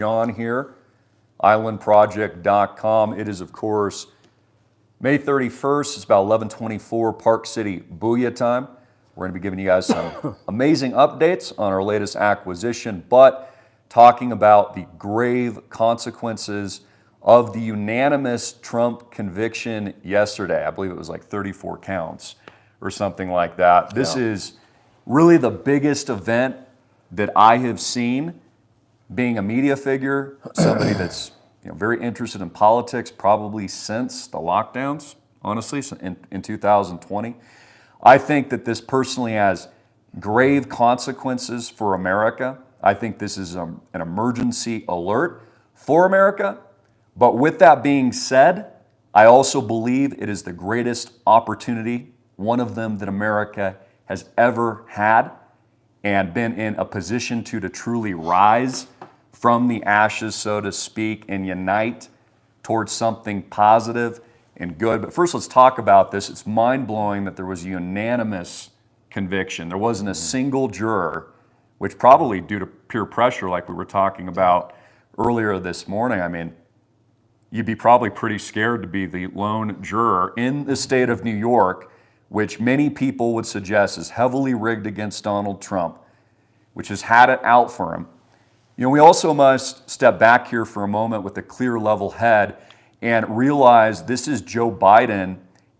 John here, islandproject.com. It is, of course, May 31st. It's about 11:24 Park City Booyah time. We're going to be giving you guys some amazing updates on our latest acquisition, but talking about the grave consequences of the unanimous Trump conviction yesterday. I believe it was like 34 counts or something like that. This is really the biggest event that I have seen, being a media figure, somebody that's very interested in politics probably since the lockdowns, honestly, in 2020. I think that this personally has grave consequences for America. I think this is an emergency alert for America. But with that being said, I also believe it is the greatest opportunity, one of them that America has ever had, and been in a position to truly rise from the ashes, so to speak, and unite towards something positive and good. But first, let's talk about this. It's mind-blowing that there was a unanimous conviction. There wasn't a single juror, which probably due to peer pressure, like we were talking about earlier this morning. I mean, you'd be probably pretty scared to be the lone juror in the state of New York, which many people would suggest is heavily rigged against Donald Trump, which has had it out for him. We also must step back here for a moment with a clear level head and realize this is Joe Biden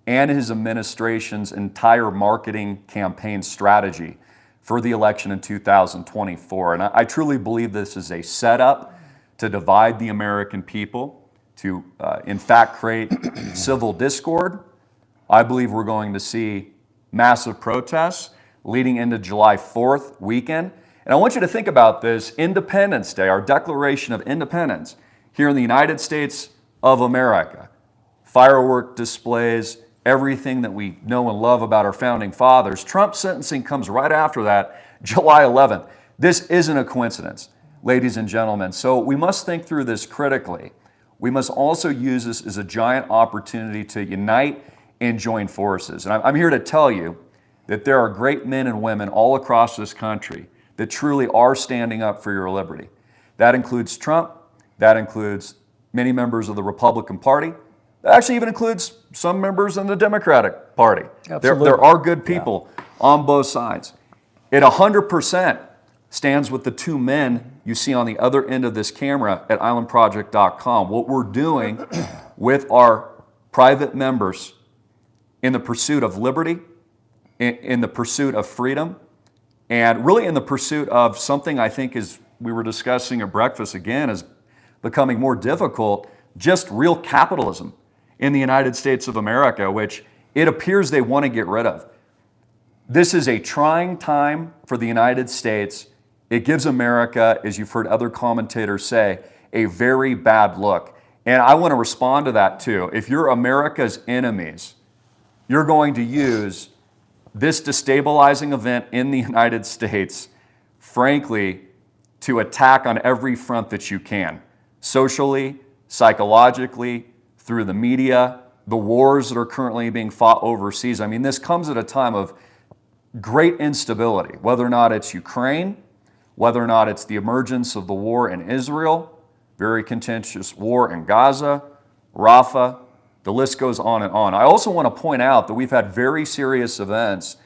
and his administration's entire marketing campaign strategy for the election in 2024. And I truly believe this is a setup to divide the American people, to in fact create civil discord. I believe we're going to see massive protests leading into July 4th weekend. And I want you to think about this. Independence Day, our Declaration of Independence here in the United States of America. Firework displays, everything that we know and love about our founding fathers. Trump's sentencing comes right after that, July 11th. This isn't a coincidence, ladies and gentlemen. So we must think through this critically. We must also use this as a giant opportunity to unite and join forces. And I'm here to tell you that there are great men and women all across this country that truly are standing up for your liberty. That includes Trump. That includes many members of the Republican Party. That actually even includes some members in the Democratic Party. There are good people on both sides. It 100% stands with the two men you see on the other end of this camera at islandproject.com. What we're doing with our private members in the pursuit of liberty, in the pursuit of freedom, and really in the pursuit of something I think is, we were discussing at breakfast again, is becoming more difficult, just real capitalism in the United States of America, which it appears they want to get rid of. This is a trying time for the United States. It gives America, as you've heard other commentators say, a very bad look. And I want to respond to that too. If you're America's enemies, you're going to use this destabilizing event in the United States, frankly, to attack on every front that you can. Socially, psychologically, through the media, the wars that are currently being fought overseas. I mean, this comes at a time of great instability, whether or not it's Ukraine, whether or not it's the emergence of the war in Israel, very contentious war in Gaza, Rafah. The list goes on and on. I also want to point out that we've had very serious events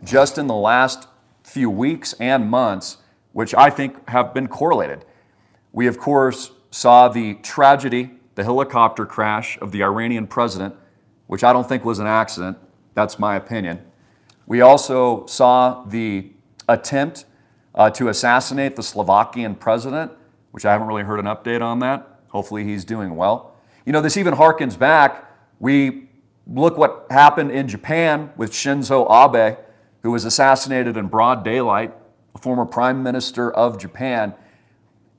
just in the last few weeks and months, which I think have been correlated. We, of course, saw the tragedy, the helicopter crash of the Iranian president, which I don't think was an accident. That's my opinion. We also saw the attempt to assassinate the Slovakian president, which I haven't really heard an update on that. Hopefully he's doing well. This even harkens back. We look what happened in Japan with Shinzo Abe, who was assassinated in broad daylight, a former prime minister of Japan.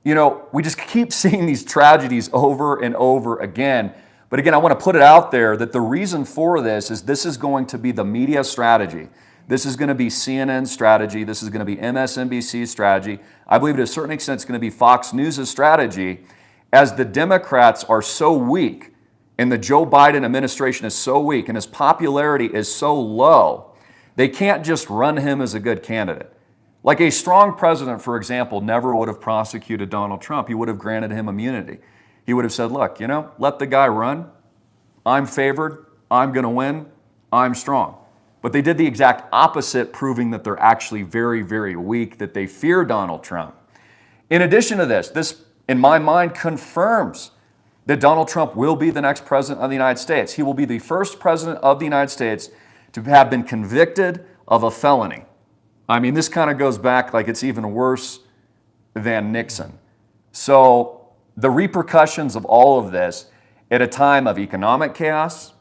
We just keep seeing these tragedies over and over again. But again, I want to put it out there that the reason for this is going to be the media strategy. This is going to be CNN's strategy. This is going to be MSNBC's strategy. I believe to a certain extent it's going to be Fox News' strategy, as the Democrats are so weak and the Joe Biden administration is so weak and his popularity is so low, they can't just run him as a good candidate. Like a strong president, for example, never would have prosecuted Donald Trump. He would have granted him immunity. He would have said, look, let the guy run. I'm favored. I'm going to win. I'm strong. But they did the exact opposite, proving that they're actually very, very weak, that they fear Donald Trump. In addition to this, in my mind, confirms that Donald Trump will be the next president of the United States. He will be the first president of the United States to have been convicted of a felony. I mean, this kind of goes back like it's even worse than Nixon. So the repercussions of all of this at a time of economic chaos,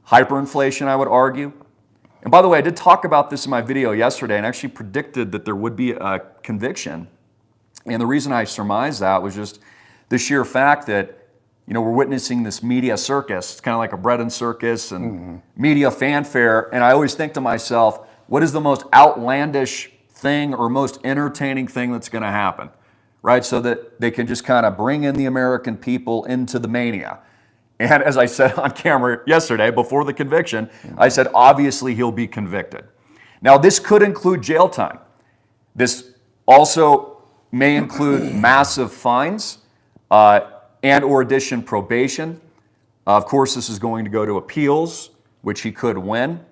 hyperinflation, I would argue. And by the way, I did talk about this in my video yesterday and actually predicted that there would be a conviction. And the reason I surmised that was just the sheer fact that, we're witnessing this media circus. It's kind of like a bread and circus and media fanfare. And I always think to myself, what is the most outlandish thing or most entertaining thing that's going to happen, right? So that they can just kind of bring in the American people into the mania. And as I said on camera yesterday, before the conviction, I said, obviously he'll be convicted. Now, this could include jail time. This also may include massive fines and or addition probation. Of course, this is going to go to appeals, which he could win.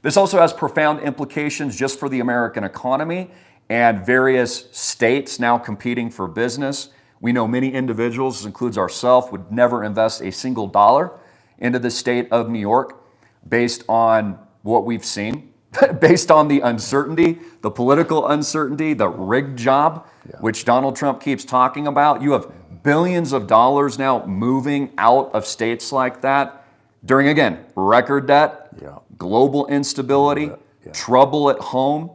This also has profound implications just for the American economy and various states now competing for business. We know many individuals, this includes ourselves, would never invest a single dollar into the state of New York based on what we've seen, based on the uncertainty, the political uncertainty, the rigged job, which Donald Trump keeps talking about. You have billions of dollars now moving out of states like that during, again, record debt, global instability, trouble at home.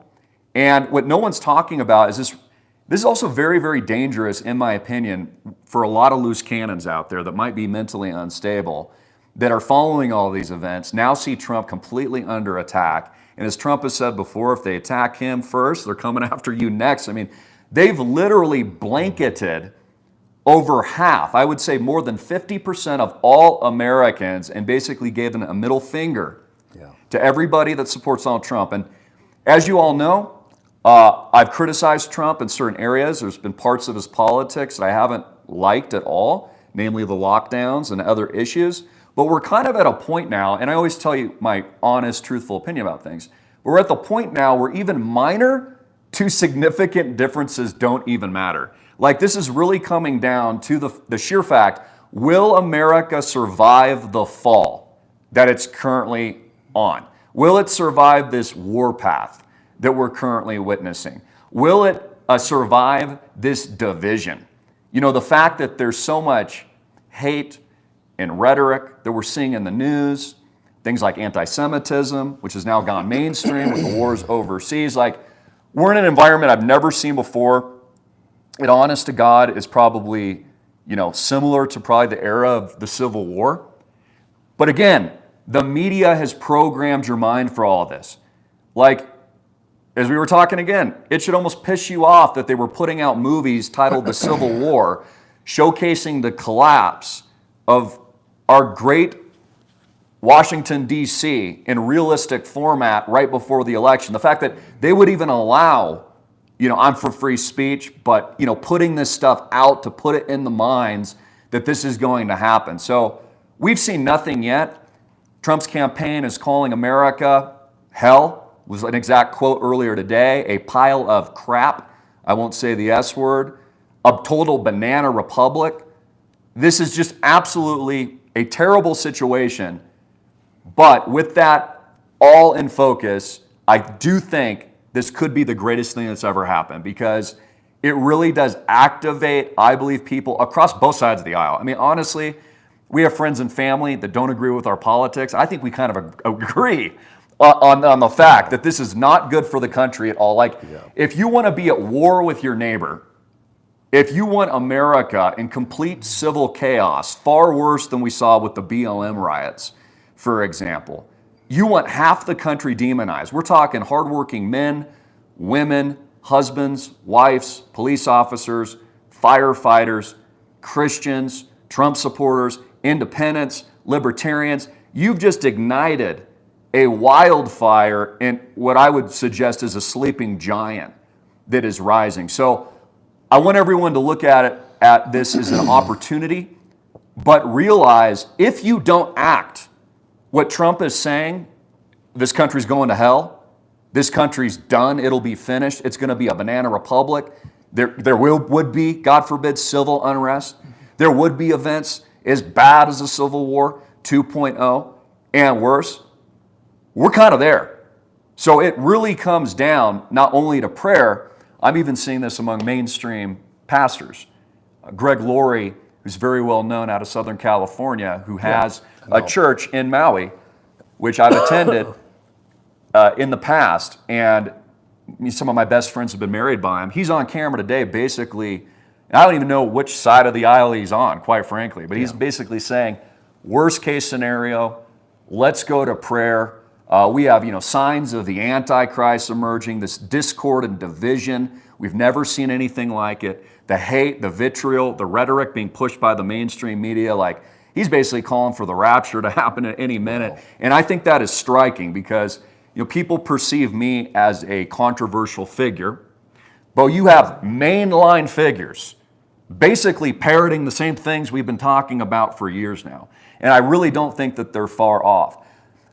And what no one's talking about is this is also very, very dangerous, in my opinion, for a lot of loose cannons out there that might be mentally unstable, that are following all these events, now see Trump completely under attack. And as Trump has said before, if they attack him first, they're coming after you next. I mean, they've literally blanketed over half, I would say more than 50% of all Americans, and basically gave them a middle finger to everybody that supports Donald Trump. And as you all know, I've criticized Trump in certain areas. There's been parts of his politics that I haven't liked at all, namely the lockdowns and other issues. But we're kind of at a point now, and I always tell you my honest, truthful opinion about things. We're at the point now where even minor to significant differences don't even matter. Like, this is really coming down to the sheer fact, will America survive the fall that it's currently on? Will it survive this war path that we're currently witnessing? Will it survive this division? The fact that there's so much hate and rhetoric that we're seeing in the news, things like anti-Semitism, which has now gone mainstream with the wars overseas. Like, we're in an environment I've never seen before. It, honest to God, is probably, similar to probably the era of the Civil War. But again, the media has programmed your mind for all this. Like, as we were talking again, it should almost piss you off that they were putting out movies titled The Civil War, showcasing the collapse of our great Washington, D.C. in realistic format right before the election. The fact that they would even allow, I'm for free speech, but, putting this stuff out to put it in the minds that this is going to happen. So we've seen nothing yet. Trump's campaign is calling America hell, was an exact quote earlier today, a pile of crap. I won't say the S word, a total banana republic. This is just absolutely a terrible situation. But with that all in focus, I do think this could be the greatest thing that's ever happened, because it really does activate, I believe, people across both sides of the aisle. I mean, honestly, we have friends and family that don't agree with our politics. I think we kind of agree on the fact that this is not good for the country at all. Like, if you want to be at war with your neighbor, if you want America in complete civil chaos, far worse than we saw with the BLM riots, for example, you want half the country demonized. We're talking hardworking men, women, husbands, wives, police officers, firefighters, Christians, Trump supporters, independents, libertarians. You've just ignited a wildfire and what I would suggest is a sleeping giant that is rising. So I want everyone to look at this as an opportunity, but realize if you don't act, what Trump is saying, this country's going to hell, this country's done, it'll be finished, it's going to be a banana republic, there would be, God forbid, civil unrest, there would be events as bad as the Civil War 2.0 and worse. We're kind of there. So it really comes down not only to prayer, I'm even seeing this among mainstream pastors. Greg Laurie, who's very well known out of Southern California, who has a church in Maui, which I've attended in the past, and some of my best friends have been married by him. He's on camera today basically, and I don't even know which side of the aisle he's on, quite frankly, but he's basically saying, worst case scenario, let's go to prayer. We have, signs of the Antichrist emerging, this discord and division. We've never seen anything like it. The hate, the vitriol, the rhetoric being pushed by the mainstream media, like he's basically calling for the rapture to happen at any minute. And I think that is striking because people perceive me as a controversial figure, but you have mainline figures basically parroting the same things we've been talking about for years now. And I really don't think that they're far off.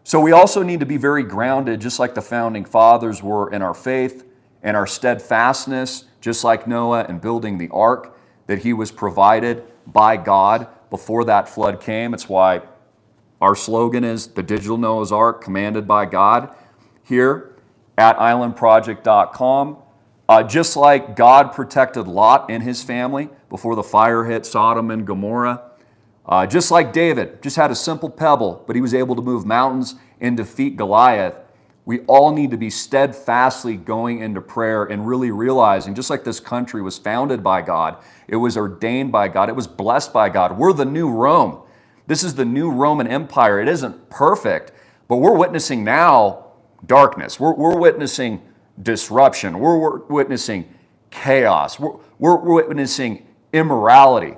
So we also need to be very grounded, just like the founding fathers were, in our faith and our steadfastness, just like Noah in building the ark that he was provided by God before that flood came. It's why our slogan is the digital Noah's Ark, commanded by God, here at islandproject.com. Just like God protected Lot and his family before the fire hit Sodom and Gomorrah. Just like David, just had a simple pebble, but he was able to move mountains and defeat Goliath. We all need to be steadfastly going into prayer and really realizing, just like this country was founded by God, it was ordained by God, it was blessed by God. We're the new Rome. This is the new Roman Empire. It isn't perfect, but we're witnessing now darkness. We're witnessing disruption. We're witnessing chaos. We're witnessing immorality.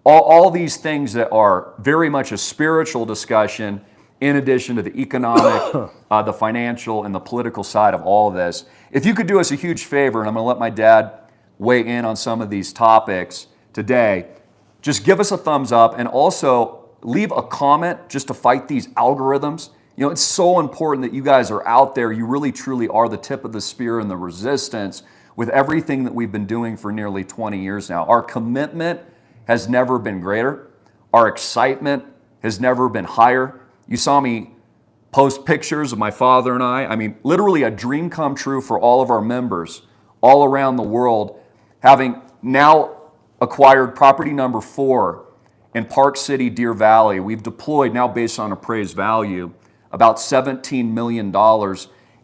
All these things that are very much a spiritual discussion in addition to the economic, the financial, and the political side of all of this. If you could do us a huge favor, and I'm going to let my dad weigh in on some of these topics today, just give us a thumbs up and also leave a comment just to fight these algorithms. It's so important that you guys are out there. You really, truly are the tip of the spear and the resistance with everything that we've been doing for nearly 20 years now. Our commitment has never been greater. Our excitement has never been higher. You saw me post pictures of my father and I. I mean, literally a dream come true for all of our members all around the world, having now acquired property number 4 in Park City, Deer Valley. We've deployed, now based on appraised value, about $17 million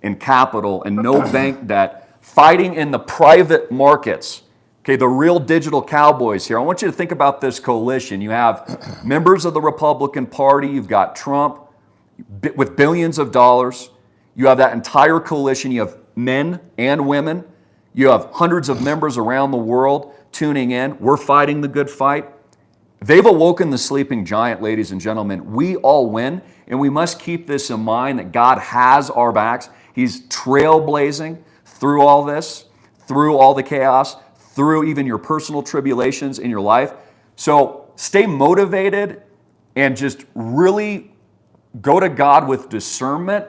in capital and no bank debt, fighting in the private markets. Okay, the real digital cowboys here. I want you to think about this coalition. You have members of the Republican Party. You've got Trump with billions of dollars. You have that entire coalition. You have men and women. You have hundreds of members around the world tuning in. We're fighting the good fight. They've awoken the sleeping giant, ladies and gentlemen. We all win, and we must keep this in mind that God has our backs. He's trailblazing through all this, through all the chaos, through even your personal tribulations in your life. So stay motivated and just really go to God with discernment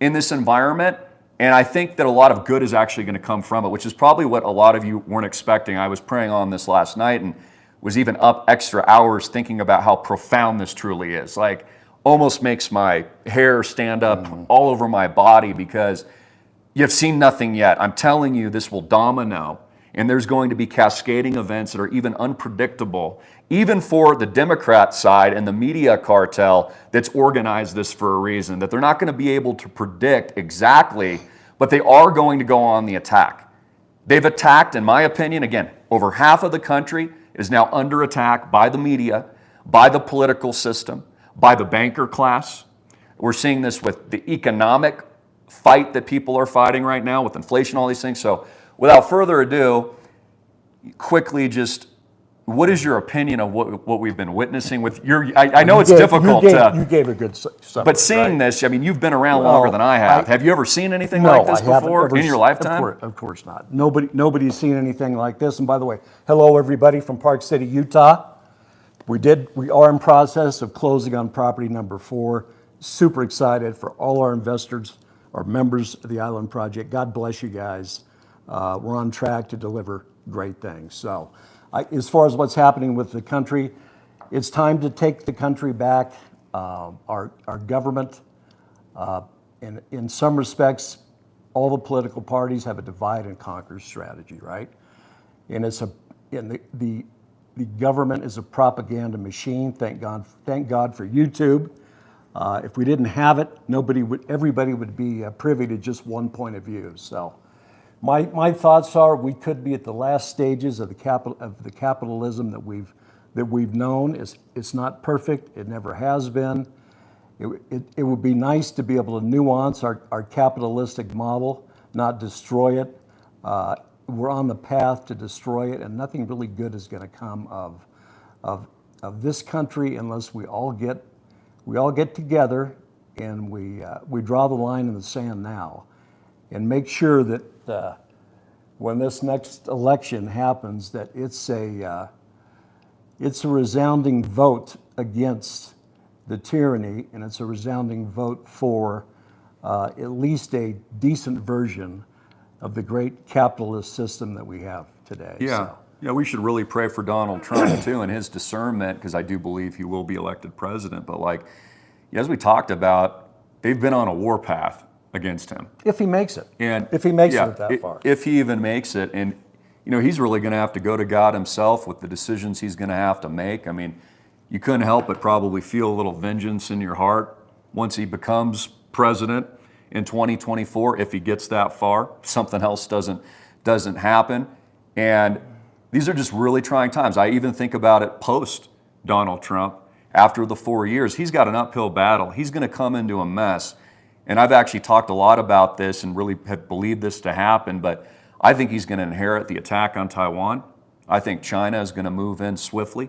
in this environment. And I think that a lot of good is actually going to come from it, which is probably what a lot of you weren't expecting. I was praying on this last night and was even up extra hours thinking about how profound this truly is. Like, almost makes my hair stand up all over my body because you've seen nothing yet. I'm telling you, this will domino. And there's going to be cascading events that are even unpredictable, even for the Democrat side and the media cartel that's organized this for a reason, that they're not going to be able to predict exactly, but they are going to go on the attack. They've attacked, in my opinion, again, over half of the country is now under attack by the media, by the political system, by the banker class. We're seeing this with the economic fight that people are fighting right now with inflation, all these things. So without further ado, quickly just what is your opinion of what we've been witnessing with your? I know it's difficult. You gave a good summary. But seeing this, I mean, you've been around longer than I have. Have you ever seen anything no, like this before in your lifetime? Of course not. Nobody's seen anything like this. And by the way, hello everybody from Park City, Utah. We are in process of closing on property number 4. Super excited for all our investors, our members of the Island Project. God bless you guys. We're on track to deliver great things. So, as far as what's happening with the country, it's time to take the country back. Our government, in some respects, all the political parties have a divide and conquer strategy, right? And the government is a propaganda machine. Thank God for YouTube. If we didn't have it, everybody would be privy to just one point of view. So, my thoughts are we could be at the last stages of the capitalism that we've known. It's not perfect. It never has been. It would be nice to be able to nuance our capitalistic model, not destroy it. We're on the path to destroy it, and nothing really good is going to come of this country unless we all get together and we draw the line in the sand now, and make sure that when this next election happens, that it's a resounding vote against the tyranny, and it's a resounding vote for at least a decent version of the great capitalist system that we have today. Yeah. So. Yeah, we should really pray for Donald Trump too and his discernment, because I do believe he will be elected president. But as we talked about, they've been on a warpath against him. If he makes it. And if he makes it that far. If he even makes it. And, he's really going to have to go to God himself with the decisions he's going to have to make. I mean, you couldn't help but probably feel a little vengeance in your heart once he becomes president in 2024, if he gets that far. Something else doesn't happen. And these are just really trying times. I even think about it post Donald Trump. After the 4 years, he's got an uphill battle. He's going to come into a mess. And I've actually talked a lot about this and really have believed this to happen, but I think he's going to inherit the attack on Taiwan. I think China is going to move in swiftly.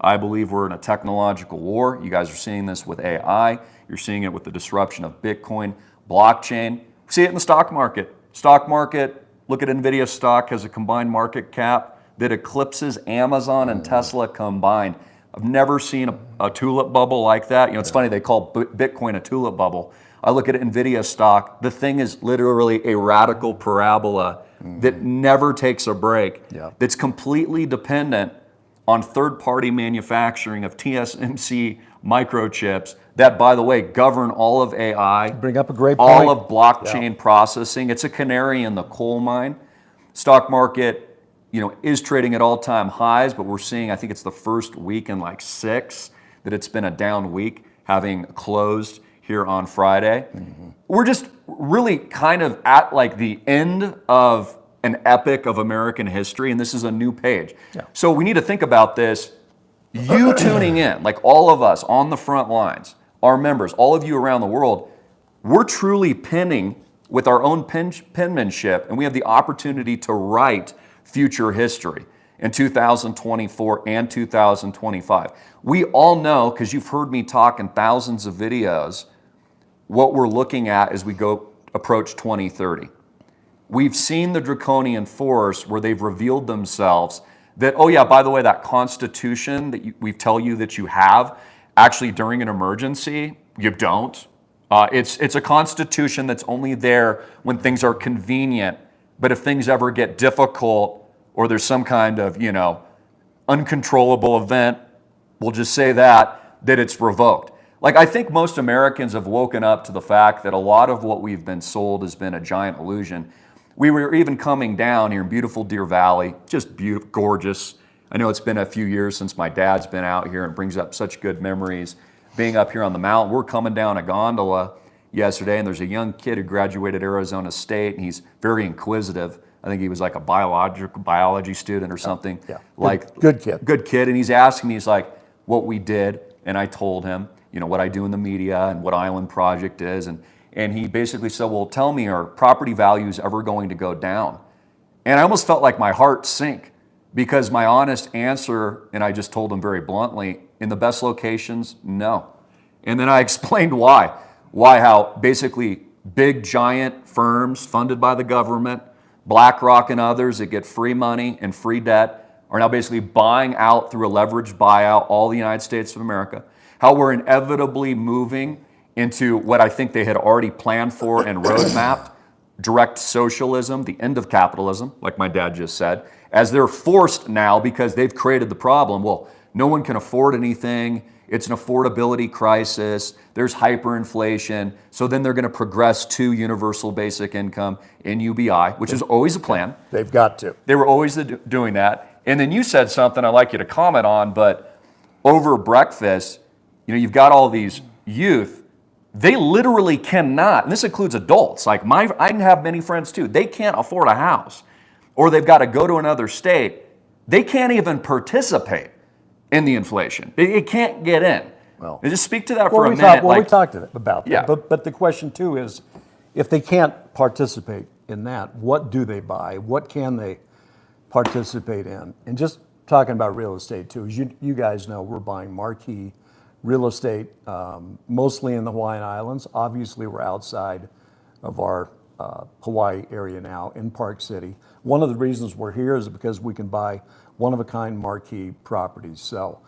I believe we're in a technological war. You guys are seeing this with AI. You're seeing it with the disruption of Bitcoin, blockchain. See it in the stock market. Stock market, look at NVIDIA stock, has a combined market cap that eclipses Amazon and Tesla combined. I've never seen a tulip bubble like that. It's funny, they call Bitcoin a tulip bubble. I look at NVIDIA stock, the thing is literally a radical parabola that never takes a break, that's completely dependent on third-party manufacturing of TSMC microchips that, by the way, govern all of AI, bring up a great point. All of blockchain processing. It's a canary in the coal mine. Stock market, is trading at all-time highs, but we're seeing, I think it's the first week in 6 that it's been a down week, having closed here on Friday. Mm-hmm. We're just really kind of at the end of an epic of American history, and this is a new page. Yeah. So we need to think about this. You tuning in, all of us on the front lines, our members, all of you around the world, we're truly penning with our own penmanship, and we have the opportunity to write future history in 2024 and 2025. We all know, because you've heard me talk in thousands of videos, what we're looking at as we approach 2030. We've seen the draconian force where they've revealed themselves that, oh yeah, by the way, that Constitution that we tell you that you have, actually during an emergency, you don't. It's a Constitution that's only there when things are convenient, but if things ever get difficult or there's some kind of, uncontrollable event, we'll just say that it's revoked. I think most Americans have woken up to the fact that a lot of what we've been sold has been a giant illusion. We were even coming down here in beautiful Deer Valley, just beautiful, gorgeous. I know it's been a few years since my dad's been out here and brings up such good memories being up here on the mountain. We're coming down a gondola yesterday, and there's a young kid who graduated Arizona State, and he's very inquisitive. I think he was a biology student or something. Yeah. Good kid. Good kid, and he's asking me, he's what we did, and I told him, what I do in the media and what Island Project is, and he basically said, well, tell me, are property values ever going to go down? And I almost felt like my heart sink, Because my honest answer, and I just told them very bluntly, in the best locations, no. And then I explained why. How basically big giant firms funded by the government, BlackRock and others that get free money and free debt are now basically buying out through a leveraged buyout all the United States of America. How we're inevitably moving into what I think they had already planned for and roadmapped, direct socialism, the end of capitalism, like my dad just said, as they're forced now because they've created the problem. Well, no one can afford anything. It's an affordability crisis. There's hyperinflation. So then they're going to progress to universal basic income in UBI, which is always a plan. They've got to. They were always doing that. And then you said something I'd like you to comment on, but over breakfast, you've got all these youth. They literally cannot, and this includes adults, like I have many friends too, they can't afford a house, or they've got to go to another state. They can't even participate in the inflation. It can't get in. Well, and just speak to that for a minute. We talked about that. Yeah. But the question too is, if they can't participate in that, what do they buy? What can they participate in? And just talking about real estate too, as you guys know, we're buying marquee real estate, mostly in the Hawaiian Islands. Obviously, we're outside of our Hawaii area now in Park City. One of the reasons we're here is because we can buy one-of-a-kind marquee properties. So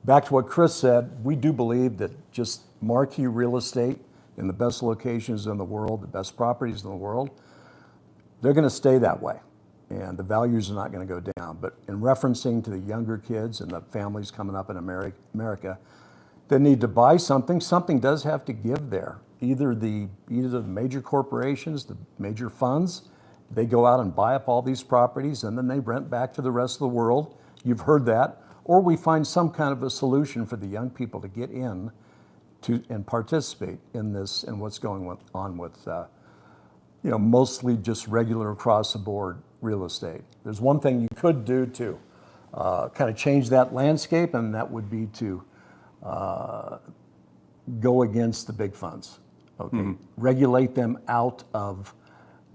back to what Chris said, we do believe that just marquee real estate in the best locations in the world, the best properties in the world, they're going to stay that way. And the values are not going to go down. But in referencing to the younger kids and the families coming up in America, they need to buy something. Something does have to give there. Either the major corporations, the major funds, they go out and buy up all these properties and then they rent back to the rest of the world. You've heard that. Or we find some kind of a solution for the young people to get in and participate in this and what's going on with mostly just regular across the board real estate. There's one thing you could do to kind of change that landscape, and that would be to go against the big funds. Okay, regulate them out of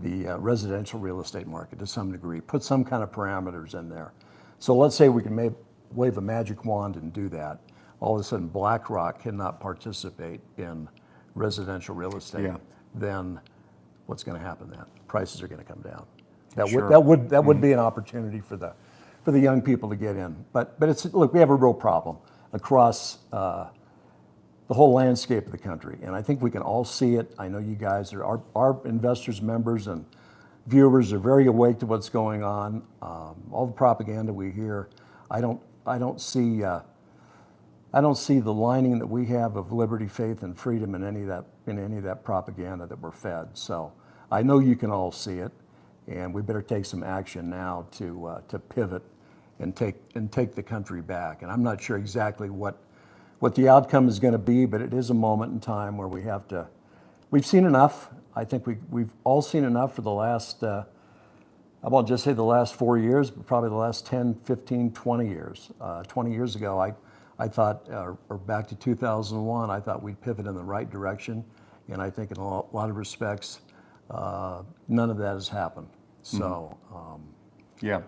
the residential real estate market to some degree. Put some kind of parameters in there. So let's say we can wave a magic wand and do that. All of a sudden, BlackRock cannot participate in residential real estate. Yeah. Then what's going to happen then? Prices are going to come down. That would be an opportunity for the young people to get in. But look, we have a real problem across the whole landscape of the country, and I think we can all see it. I know you guys our investors, members, and viewers are very awake to what's going on. All the propaganda we hear, I don't see the lining that we have of liberty, faith, and freedom in any of that propaganda that we're fed. So I know you can all see it, and we better take some action now to pivot and take the country back. And I'm not sure exactly what the outcome is going to be, but it is a moment in time where we've seen enough. I think we've all seen enough for the last, I won't just say the last 4 years, but probably the last 10, 15, 20 years. 20 years ago, I thought, or back to 2001, I thought we'd pivot in the right direction. And I think in a lot of respects, none of that has happened. So, Yeah.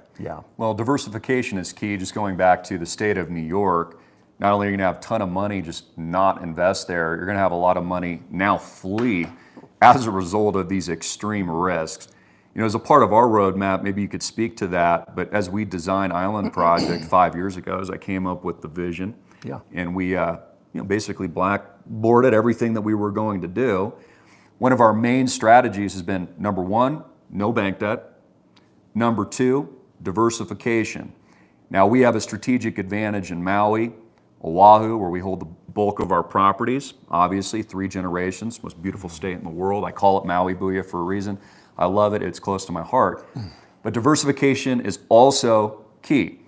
Well, diversification is key. Just going back to the state of New York, not only are you going to have a ton of money just not invest there, you're going to have a lot of money now flee as a result of these extreme risks. As a part of our roadmap, maybe you could speak to that, but as we designed Island Project 5 years ago, as I came up with the vision, and we basically blackboarded everything that we were going to do. One of our main strategies has been, number one, no bank debt. Number two, diversification. Now, we have a strategic advantage in Maui, Oahu, where we hold the bulk of our properties. Obviously, 3 generations, most beautiful state in the world. I call it Maui Buia for a reason. I love it. It's close to my heart. But diversification is also key.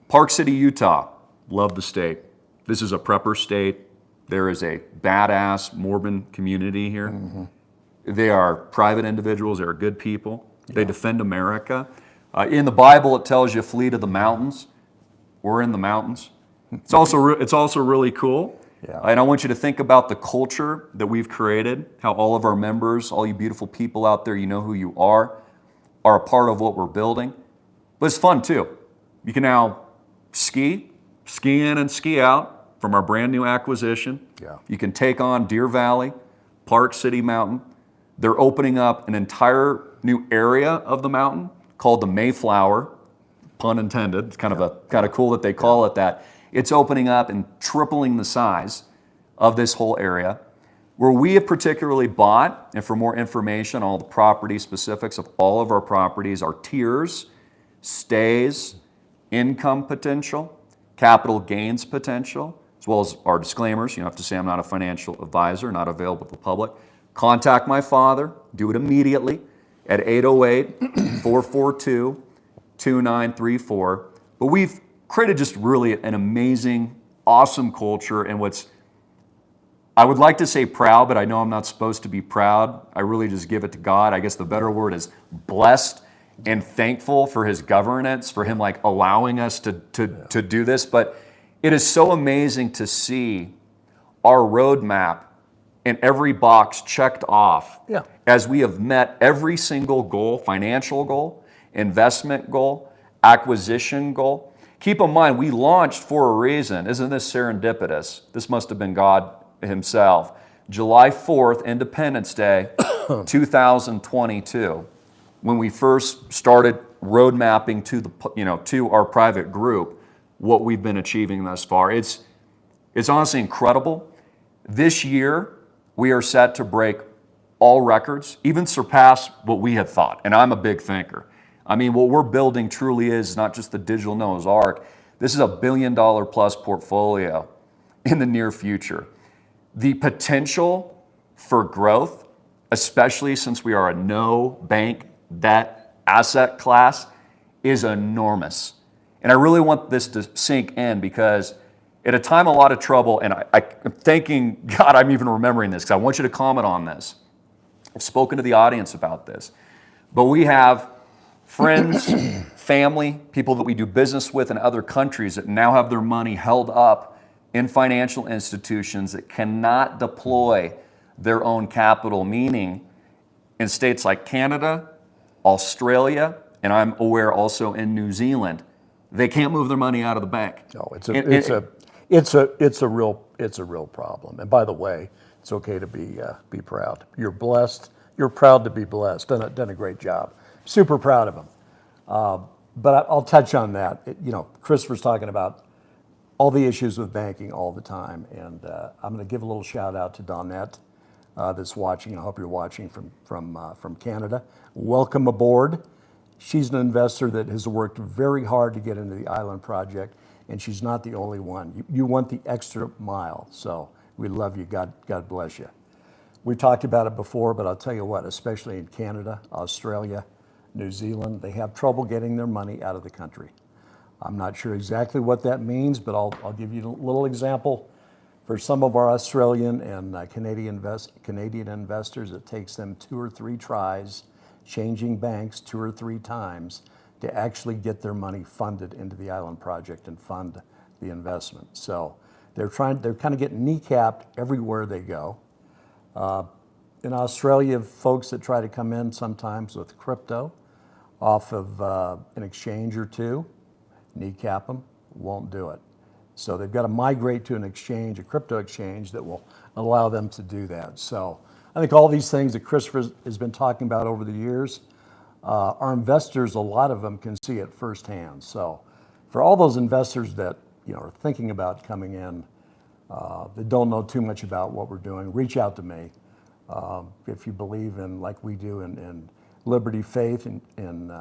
Park City, Utah, love the state. This is a prepper state. There is a badass Mormon community here. They are private individuals. They are good people. They defend America. In the Bible, it tells you flee to the mountains. We're in the mountains. It's also really cool. And I want you to think about the culture that we've created, how all of our members, all you beautiful people out there, you know who you are a part of what we're building. But it's fun too. You can now ski in and ski out from our brand new acquisition. Yeah. You can take on Deer Valley, Park City Mountain. They're opening up an entire new area of the mountain called the Mayflower, pun intended. It's kind of cool that they call it that. It's opening up and tripling the size of this whole area. Where we have particularly bought, and for more information on all the property specifics of all of our properties, our tiers, stays, income potential, capital gains potential, as well as our disclaimers. You don't have to say I'm not a financial advisor, not available to the public. Contact my father. Do it immediately at 808-442-2934. But we've created just really an amazing, awesome culture, and I would like to say proud, but I know I'm not supposed to be proud. I really just give it to God. I guess the better word is blessed and thankful for his governance, for him like allowing us to do this. But it is so amazing to see our roadmap and every box checked off as we have met every single goal, financial goal, investment goal, acquisition goal. Keep in mind, we launched for a reason. Isn't this serendipitous? This must have been God himself. July 4th, Independence Day, 2022, when we first started road mapping to our private group, what we've been achieving thus far. It's honestly incredible. This year, we are set to break all records, even surpass what we had thought. And I'm a big thinker. I mean, what we're building truly is not just the digital Noah's Ark. This is $1 billion plus portfolio in the near future. The potential for growth, especially since we are a no bank debt asset class, is enormous. And I really want this to sink in because at a time of a lot of trouble, and I'm thanking God I'm even remembering this because I want you to comment on this. I've spoken to the audience about this. But we have friends, family, people that we do business with in other countries that now have their money held up in financial institutions that cannot deploy their own capital, meaning in states like Canada, Australia, and I'm aware also in New Zealand, they can't move their money out of the bank. No, it's a real problem. And by the way, it's okay to be proud. You're blessed. You're proud to be blessed. Done a great job. Super proud of him. But I'll touch on that. Christopher's talking about all the issues with banking all the time, and I'm going to give a little shout out to Donette that's watching. I hope you're watching from Canada. Welcome aboard. She's an investor that has worked very hard to get into the Island Project, and she's not the only one. You went the extra mile, so we love you. God bless you. We've talked about it before, but I'll tell you what, especially in Canada, Australia, New Zealand, they have trouble getting their money out of the country. I'm not sure exactly what that means, but I'll give you a little example. For some of our Australian and Canadian investors, it takes them 2 or 3 tries, changing banks 2 or 3 times to actually get their money funded into the Island Project and fund the investment. So they're kind of getting kneecapped everywhere they go. In Australia, folks that try to come in sometimes with crypto off of an exchange or two, kneecap them, won't do it. So they've got to migrate to an exchange, a crypto exchange that will allow them to do that. So I think all these things that Christopher has been talking about over the years, our investors, a lot of them can see it firsthand. So for all those investors that are thinking about coming in, that don't know too much about what we're doing, reach out to me. If you believe in, like we do, in liberty, faith, and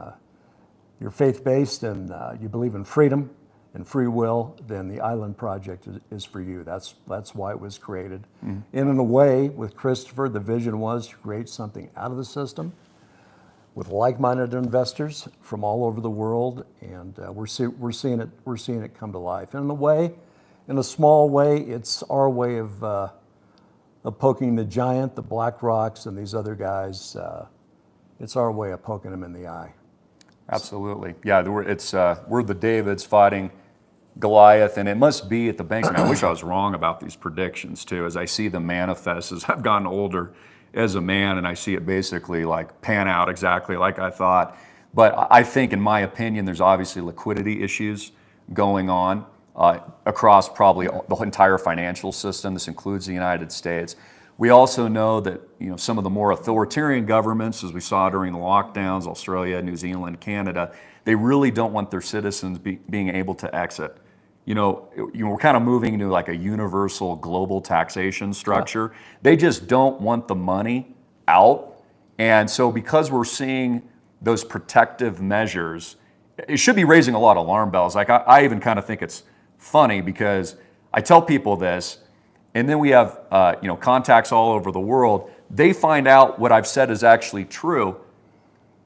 you're faith-based and you believe in freedom and free will, then the Island Project is for you. That's why it was created. Mm. And in a way, with Christopher, the vision was to create something out of the system with like-minded investors from all over the world, and we're seeing it come to life. And in a way, in a small way, it's our way of poking the giant, the BlackRocks, and these other guys. It's our way of poking them in the eye. Absolutely. Yeah, we're the Davids fighting Goliath, and it must be at the banks. And I wish I was wrong about these predictions too, as I see them manifest as I've gotten older as a man, and I see it basically like pan out exactly like I thought. But I think, in my opinion, there's obviously liquidity issues going on across probably the entire financial system. This includes the United States. We also know that some of the more authoritarian governments, as we saw during the lockdowns, Australia, New Zealand, Canada, they really don't want their citizens being able to exit. We're kind of moving into like a universal global taxation structure. They just don't want the money out. And so because we're seeing those protective measures, it should be raising a lot of alarm bells. Like I even kind of think it's funny because I tell people this, and then we have contacts all over the world. They find out what I've said is actually true,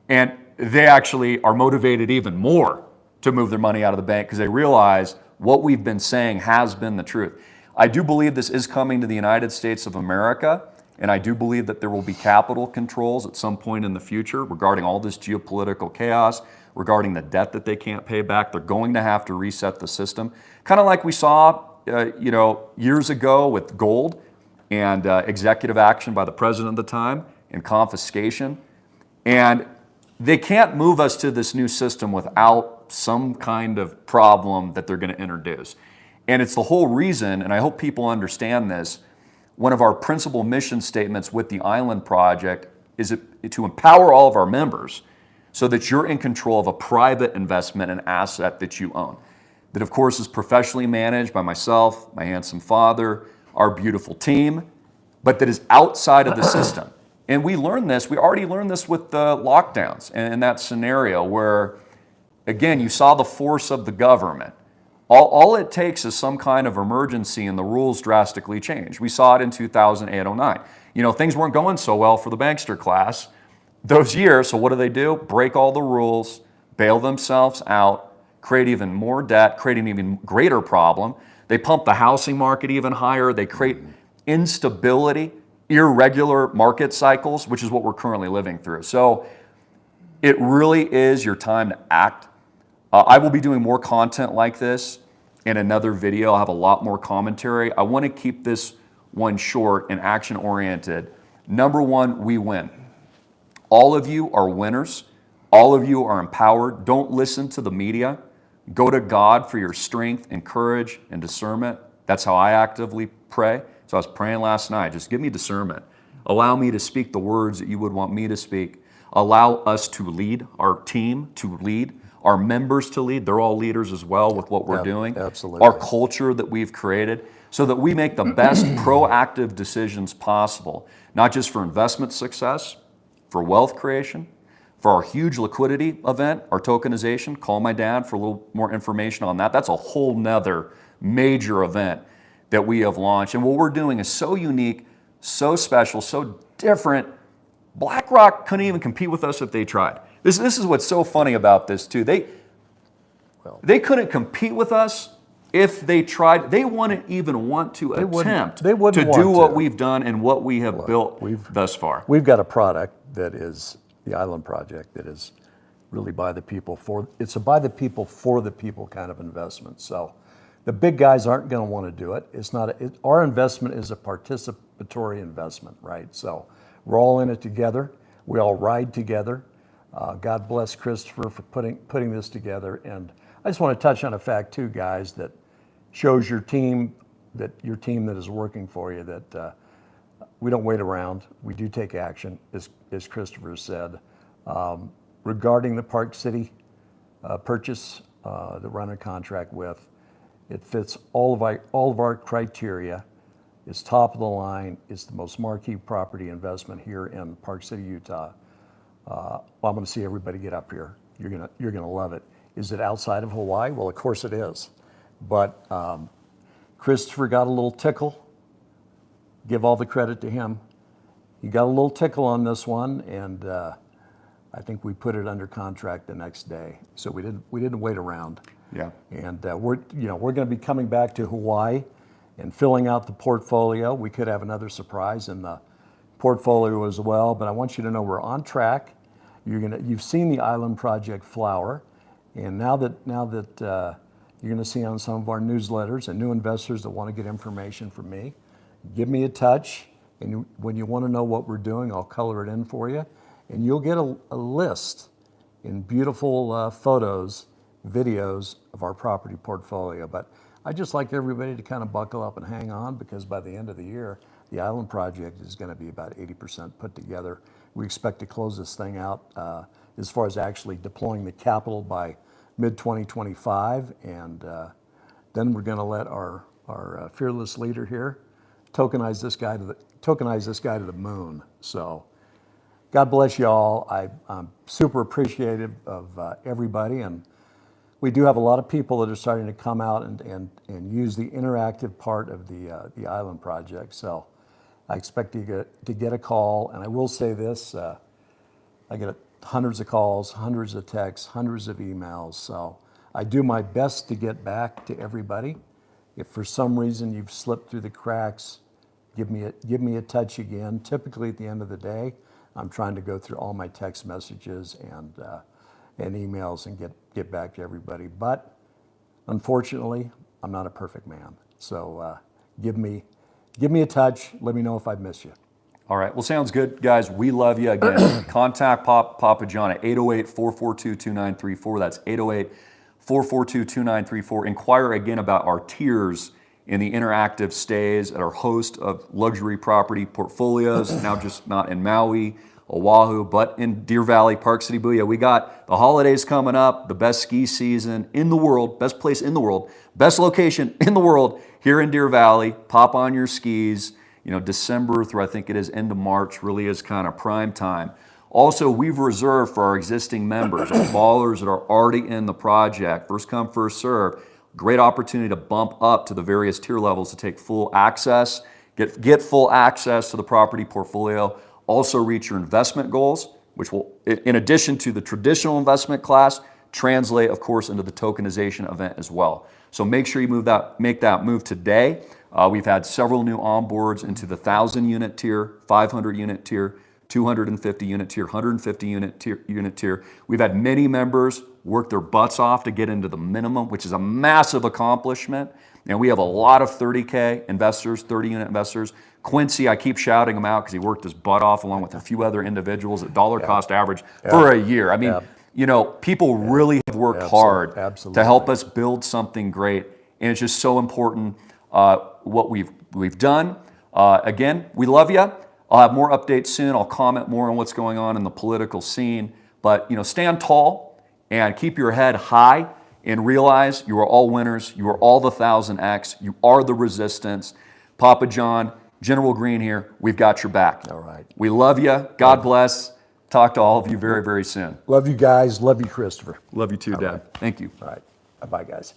and they actually are motivated even more to move their money out of the bank because they realize what we've been saying has been the truth. I do believe this is coming to the United States of America, and I do believe that there will be capital controls at some point in the future regarding all this geopolitical chaos, regarding the debt that they can't pay back. They're going to have to reset the system, kind of like we saw years ago with gold and executive action by the president at the time and confiscation. And they can't move us to this new system without some kind of problem that they're going to introduce. And it's the whole reason, and I hope people understand this, one of our principal mission statements with the Island Project is to empower all of our members so that you're in control of a private investment and asset that you own. That, of course, is professionally managed by myself, my handsome father, our beautiful team, but that is outside of the system. And we already learned this with the lockdowns and in that scenario where, again, you saw the force of the government. All it takes is some kind of emergency and the rules drastically change. We saw it in 2008-09. Things weren't going so well for the bankster class those years, so what do? Break all the rules, bail themselves out, create even more debt, create an even greater problem. They pump the housing market even higher. They create instability, irregular market cycles, which is what we're currently living through. So it really is your time to act. I will be doing more content like this in another video. I'll have a lot more commentary. I want to keep this one short and action-oriented. Number one, we win. All of you are winners. All of you are empowered. Don't listen to the media. Go to God for your strength and courage and discernment. That's how I actively pray. So I was praying last night. Just give me discernment. Allow me to speak the words that you would want me to speak. Allow us to lead, our team to lead, our members to lead. They're all leaders as well with what we're doing. Absolutely. Our culture that we've created so that we make the best proactive decisions possible, not just for investment success, for wealth creation, for our huge liquidity event, our tokenization. Call my dad for a little more information on that. That's a whole nother major event that we have launched. And what we're doing is so unique, so special, so different. BlackRock couldn't even compete with us if they tried. This is what's so funny about this too. They couldn't compete with us if they tried. They wouldn't even want to attempt to do what we've done and what we have built thus far. We've got a product that is the Island Project that is really by the people it's a by the people for the people kind of investment. So the big guys aren't going to want to do it. It's not our investment is a participatory investment, right? So we're all in it together. We all ride together. God bless Christopher for putting this together. And I just want to touch on a fact too, guys, that shows your team that is working for you that we don't wait around. We do take action, as Christopher said. Regarding the Park City purchase that we're under contract with, it fits all of our criteria. It's top of the line. It's the most marquee property investment here in Park City, Utah. I'm going to see everybody get up here. You're gonna love it. Is it outside of Hawaii? Well, of course it is. But Christopher got a little tickle. Give all the credit to him. He got a little tickle on this one, and I think we put it under contract the next day. So we didn't wait around. Yeah. And we're going to be coming back to Hawaii and filling out the portfolio. We could have another surprise in the portfolio as well. But I want you to know we're on track. You've seen the Island Project flower, and now that you're going to see on some of our newsletters and new investors that want to get information from me, give me a touch. And when you want to know what we're doing, I'll color it in for you. And you'll get a list in beautiful photos, videos of our property portfolio. But I'd just like everybody to kind of buckle up and hang on, because by the end of the year, the island project is going to be about 80% put together. We expect to close this thing out as far as actually deploying the capital by mid-2025, and then we're going to let our fearless leader here tokenize this guy to the moon. So God bless you all. I'm super appreciative of everybody, and we do have a lot of people that are starting to come out and use the interactive part of the island project. So I expect to get a call, and I will say this, I get hundreds of calls, hundreds of texts, hundreds of emails. So I do my best to get back to everybody. If for some reason you've slipped through the cracks, give me a touch again. Typically at the end of the day, I'm trying to go through all my text messages and emails and get back to everybody. But unfortunately, I'm not a perfect man. So give me a touch. Let me know if I miss you. All right. Well, sounds good, guys. We love you. Again, contact Papa John at 808-442-2934. That's 808-442-2934. Inquire again about our tiers in the interactive stays at our host of luxury property portfolios, now just not in Maui, Oahu, but in Deer Valley, Park City, Booyah. We got the holidays coming up, the best ski season in the world, best place in the world, best location in the world here in Deer Valley. Pop on your skis. You know, December through I think it is end of March really is kind of prime time. Also, we've reserved for our existing members, our ballers that are already in the project, first come, first serve. Great opportunity to bump up to the various tier levels to take full access, get full access to the property portfolio, also reach your investment goals, which will, in addition to the traditional investment class, translate, of course, into the tokenization event as well. So make sure you make that move today. We've had several new onboards into the 1,000-unit tier, 500-unit tier, 250-unit tier, 150-unit tier. We've had many members work their butts off to get into the minimum, which is a massive accomplishment. And we have a lot of 30K investors, 30-unit investors. Quincy, I keep shouting him out because he worked his butt off along with a few other individuals at dollar cost average for a year. I mean, you know, people really have worked hard to help us build something great. And it's just so important what we've done. Again, we love you. I'll have more updates soon. I'll comment more on what's going on in the political scene. But, you know, stand tall and keep your head high and realize you are all winners. You are all the 1000X. You are the resistance. Papa John, General Greene here. We've got your back. All right. We love you. God bless. Talk to all of you very, very soon. Love you guys. Love you, Christopher. Love you too, Dad. Right. Thank you. All right. Bye-bye, guys.